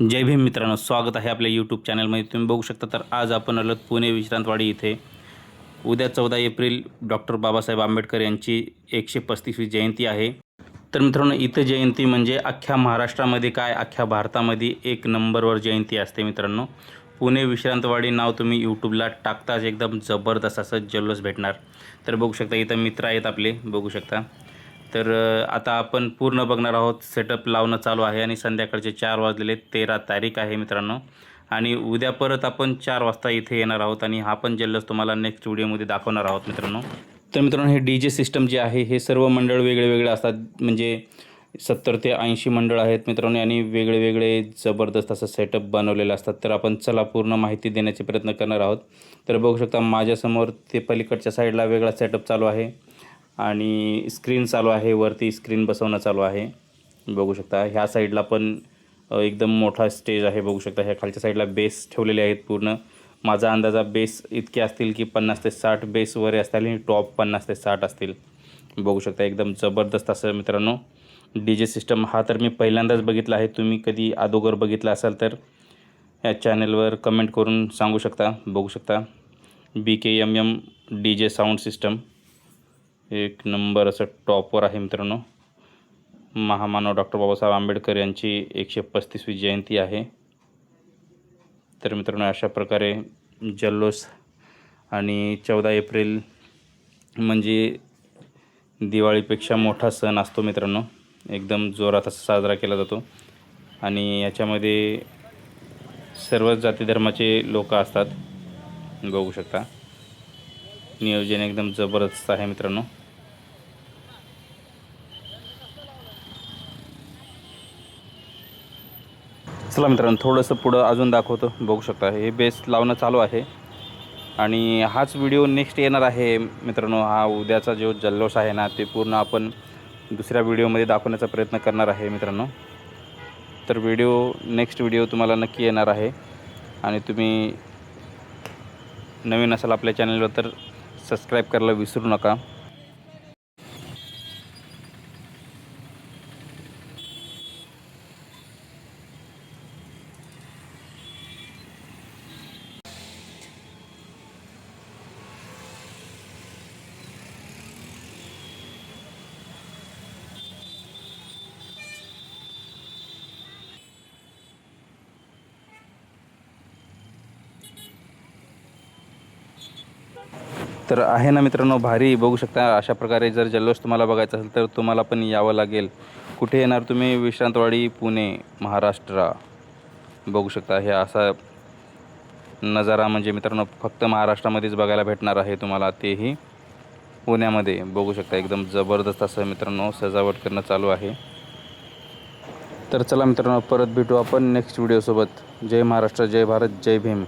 जय भीम मित्रांनो, स्वागत आहे आपल्या यूट्यूब चॅनलमध्ये. तुम्ही बघू शकता तर आज आपण आलो पुणे विश्रांतवाडी इथे. उद्या 14 एप्रिल डॉक्टर बाबासाहेब आंबेडकर यांची 135वी जयंती आहे. तर मित्रांनो, इथं जयंती म्हणजे अख्ख्या महाराष्ट्रामध्ये काय अख्ख्या भारतामध्ये एक नंबरवर जयंती असते मित्रांनो. पुणे विश्रांतवाडी नाव तुम्ही यूट्यूबला टाकताच एकदम जबरदस्त असं जल्लोष भेटणार. तर बघू शकता इथं मित्र आहेत आपले, बघू शकता. तर आता आपण पूर्ण बघणार आहोत. सेटअप लावणं चालू आहे आणि संध्याकाळचे 4 वाजलेले 13 तारीख आहे मित्रांनो. आणि उद्या परत आपण 4 वाजता इथे येणार आहोत आणि हा पण जल्लोष तुम्हाला नेक्स्ट व्हिडिओमध्ये दाखवणार आहोत मित्रांनो. तर मित्रांनो, हे DJ सिस्टम जे आहे हे सर्व मंडळ वेगळे वेगळे असतात. म्हणजे 70 ते 80 मंडळ आहेत मित्रांनो आणि वेगळे वेगळे जबरदस्त असं सेटअप बनवलेलं असतात. तर आपण चला पूर्ण माहिती देण्याचे प्रयत्न करणार आहोत. तर बघू शकता माझ्यासमोर ते पलीकडच्या साईडला वेगळा सेटअप चालू आहे आणि स्क्रीन चालू आहे, वरती स्क्रीन बसवणं चालू आहे. बघू शकता ह्या साईडला पण एकदम मोठा स्टेज आहे. बघू शकता ह्या खालच्या साईडला बेस ठेवलेले आहेत. पूर्ण माझा अंदाजा बेस इतके असतील की 50 ते 60 बेस वर असतील आणि टॉप 50 ते 60 असतील. बघू शकता एकदम जबरदस्त असं मित्रांनो DJ सिस्टम. हा तर मी पहिल्यांदाच बघितला आहे. तुम्ही कधी अगोदर बघितला असाल तर या चॅनलवर कमेंट करून सांगू शकता. बघू शकता BKMM DJ साऊंड सिस्टम एक नंबर असं टॉपवर आहे मित्रांनो. महामानव डॉक्टर बाबासाहेब आंबेडकर यांची 135वी जयंती आहे. तर मित्रांनो अशा प्रकारे जल्लोष आणि 14 एप्रिल म्हणजे दिवाळीपेक्षा मोठा सण असतो मित्रांनो. एकदम जोरात असा साजरा केला जातो आणि याच्यामध्ये सर्व जाती धर्माचे लोक असतात. बघू शकता नियोजन एकदम जबरदस्त आहे मित्रांनो. चला मित्रांनो थोडंसं पुढं अजून दाखवतो. बघू शकता हे बेस लावणं चालू आहे आणि हाच व्हिडिओ नेक्स्ट येणार आहे मित्रांनो. हा उद्याचा जो जल्लोष आहे ना ते पूर्ण आपण दुसऱ्या व्हिडिओमध्ये दाखवण्याचा प्रयत्न करणार आहे मित्रांनो. तर नेक्स्ट व्हिडिओ तुम्हाला नक्की येणार आहे आणि तुम्ही नवीन असाल आपल्या चॅनलवर तर सबस्क्राईब करायला विसरू नका. तर आहे ना मित्रांनो भारी. बघू शकता अशा प्रकारे जर जल्लोष तुम्हाला बघायचा असेल तर तुम्हाला पण यावं लागेल. कुठे येणार तुम्ही? विश्रांतवाडी, पुणे, महाराष्ट्र. बघू शकता हे असा नजारा म्हणजे मित्रांनो फक्त महाराष्ट्रामध्येच बघायला भेटणार आहे तुम्हाला, तेही पुण्यामध्ये. बघू शकता एकदम जबरदस्त असं मित्रांनो सजावट करणं चालू आहे. तर चला मित्रांनो परत भेटू आपण नेक्स्ट व्हिडिओसोबत. जय महाराष्ट्र, जय भारत, जय भीम.